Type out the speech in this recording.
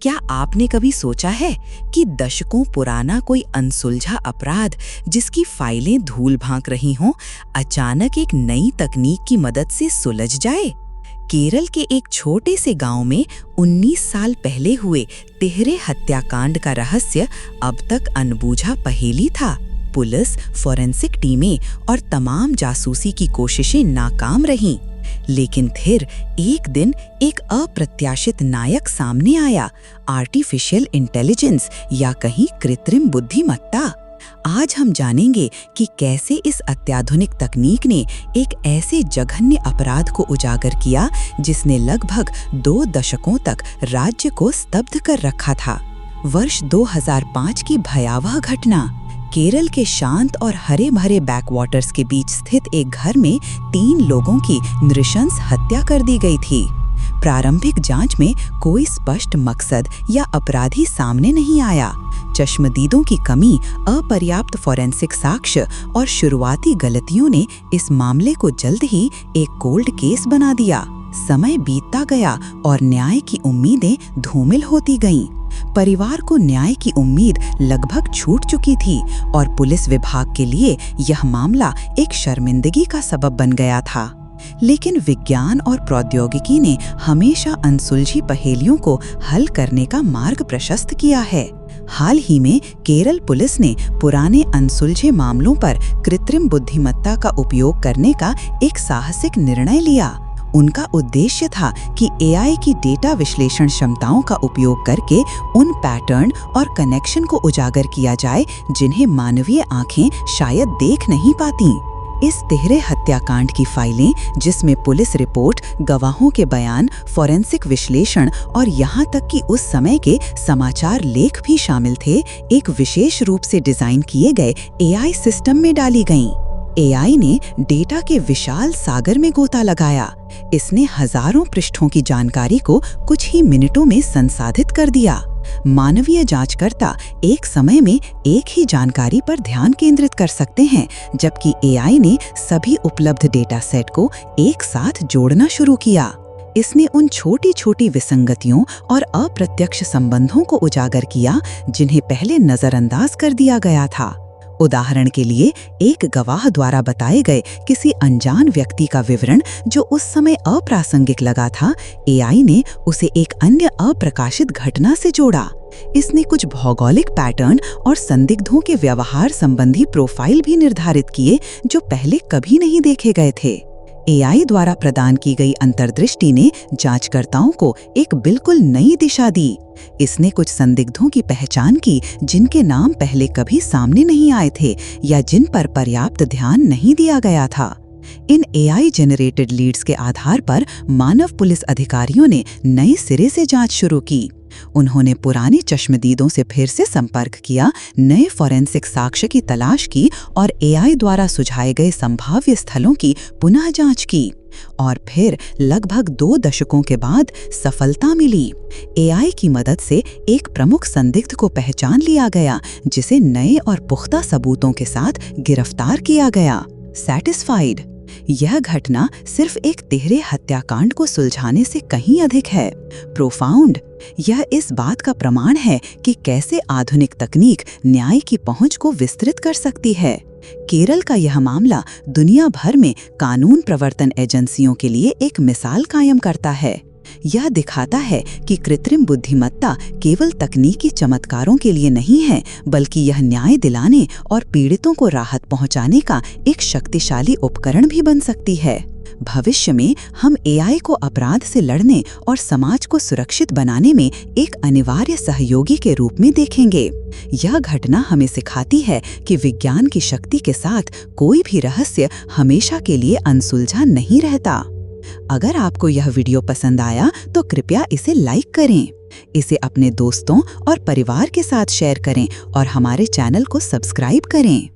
क्या आपने कभी सोचा है कि दशकों पुराना कोई अनसुलझा अपराध जिसकी फाइलें धूल भांक रही हों, अचानक एक नई तकनीक की मदद से सुलझ जाए? केरल के एक छोटे से गांव में 19 साल पहले हुए तिहरे हत्याकांड का रहस्य अब तक अनबूझा पहेली था। पुलिस, फोरेंसिक टीमें और तमाम जासूसी की कोशिशें नाकाम रहीं। लेकिन फिर एक दिन एक अप्रत्याशित नायक सामने आया, आर्टिफिशियल इंटेलिजेंस या कहीं कृत्रिम बुद्धिमत्ता। आज हम जानेंगे कि कैसे इस अत्याधुनिक तकनीक ने एक ऐसे जघन्य अपराध को उजागर किया जिसने लगभग 2 दशकों तक राज्य को स्तब्ध कर रखा था। वर्ष 2005 की भयावह घटना। केरल के शांत और हरे भरे बैकवाटर्स के बीच स्थित एक घर में 3 लोगों की नृशंस हत्या कर दी गई थी। प्रारंभिक जांच में कोई स्पष्ट मकसद या अपराधी सामने नहीं आया। चश्मदीदों की कमी, अपर्याप्त फोरेंसिक साक्ष्य और शुरुआती गलतियों ने इस मामले को जल्द ही एक कोल्ड केस बना दिया। समय बीतता गया और न्याय की उम्मीदें धूमिल होती गईं। परिवार को न्याय की उम्मीद लगभग छूट चुकी थी और पुलिस विभाग के लिए यह मामला एक शर्मिंदगी का सबब बन गया था। लेकिन विज्ञान और प्रौद्योगिकी ने हमेशा अनसुलझी पहेलियों को हल करने का मार्ग प्रशस्त किया है। हाल ही में केरल पुलिस ने पुराने अनसुलझे मामलों पर कृत्रिम बुद्धिमत्ता का उपयोग करने का एक साहसिक निर्णय लिया। उनका उद्देश्य था कि एआई की डेटा विश्लेषण क्षमताओं का उपयोग करके उन पैटर्न और कनेक्शन को उजागर किया जाए जिन्हें मानवीय आंखें शायद देख नहीं पातीं। इस तिहरे हत्याकांड की फाइलें, जिसमें पुलिस रिपोर्ट, गवाहों के बयान, फोरेंसिक विश्लेषण और यहाँ तक कि उस समय के समाचार लेख भी शामिल थे, एक विशेष रूप से डिजाइन किए गए एआई सिस्टम में डाली गईं। एआई ने डेटा के विशाल सागर में गोता लगाया। इसने हजारों पृष्ठों की जानकारी को कुछ ही मिनटों में संसाधित कर दिया। मानवीय जांचकर्ता एक समय में एक ही जानकारी पर ध्यान केंद्रित कर सकते हैं, जबकि एआई ने सभी उपलब्ध डेटा सेट को एक साथ जोड़ना शुरू किया। इसने उन छोटी छोटी विसंगतियों और अप्रत्यक्ष संबंधों को उजागर किया जिन्हें पहले नजरअंदाज कर दिया गया था। उदाहरण के लिए, एक गवाह द्वारा बताए गए किसी अनजान व्यक्ति का विवरण जो उस समय अप्रासंगिक लगा था, एआई ने उसे एक अन्य अप्रकाशित घटना से जोड़ा। इसने कुछ भौगोलिक पैटर्न और संदिग्धों के व्यवहार संबंधी प्रोफाइल भी निर्धारित किए जो पहले कभी नहीं देखे गए थे। एआई द्वारा प्रदान की गई अंतर्दृष्टि ने जांचकर्ताओं को एक बिल्कुल नई दिशा दी। इसने कुछ संदिग्धों की पहचान की जिनके नाम पहले कभी सामने नहीं आए थे या जिन पर पर्याप्त ध्यान नहीं दिया गया था। इन एआई जेनरेटेड लीड्स के आधार पर मानव पुलिस अधिकारियों ने नए सिरे से जांच शुरू की। उन्होंने पुराने चश्मदीदों से फिर से संपर्क किया, नए फोरेंसिक साक्ष्य की तलाश की और एआई द्वारा सुझाए गए संभाव्य स्थलों की पुनः जांच की। और फिर लगभग 2 दशकों के बाद सफलता मिली। एआई की मदद से एक प्रमुख संदिग्ध को पहचान लिया गया, जिसे नए और पुख्ता सबूतों के साथ गिरफ्तार किया गया। सैटिस्फाइड। यह घटना सिर्फ एक तिहरे हत्याकांड को सुलझाने से कहीं अधिक है। प्रोफाउंड। यह इस बात का प्रमाण है कि कैसे आधुनिक तकनीक न्याय की पहुंच को विस्तृत कर सकती है। केरल का यह मामला दुनिया भर में कानून प्रवर्तन एजेंसियों के लिए एक मिसाल कायम करता है। यह दिखाता है कि कृत्रिम बुद्धिमत्ता केवल तकनीकी चमत्कारों के लिए नहीं है, बल्कि यह न्याय दिलाने और पीड़ितों को राहत पहुंचाने का एक शक्तिशाली उपकरण भी बन सकती है। भविष्य में हम एआई को अपराध से लड़ने और समाज को सुरक्षित बनाने में एक अनिवार्य सहयोगी के रूप में देखेंगे। यह घटना हमें सिखाती है कि विज्ञान की शक्ति के साथ कोई भी रहस्य हमेशा के लिए अनसुलझा नहीं रहता। अगर आपको यह वीडियो पसंद आया तो कृपया इसे लाइक करें, इसे अपने दोस्तों और परिवार के साथ शेयर करें और हमारे चैनल को सब्सक्राइब करें।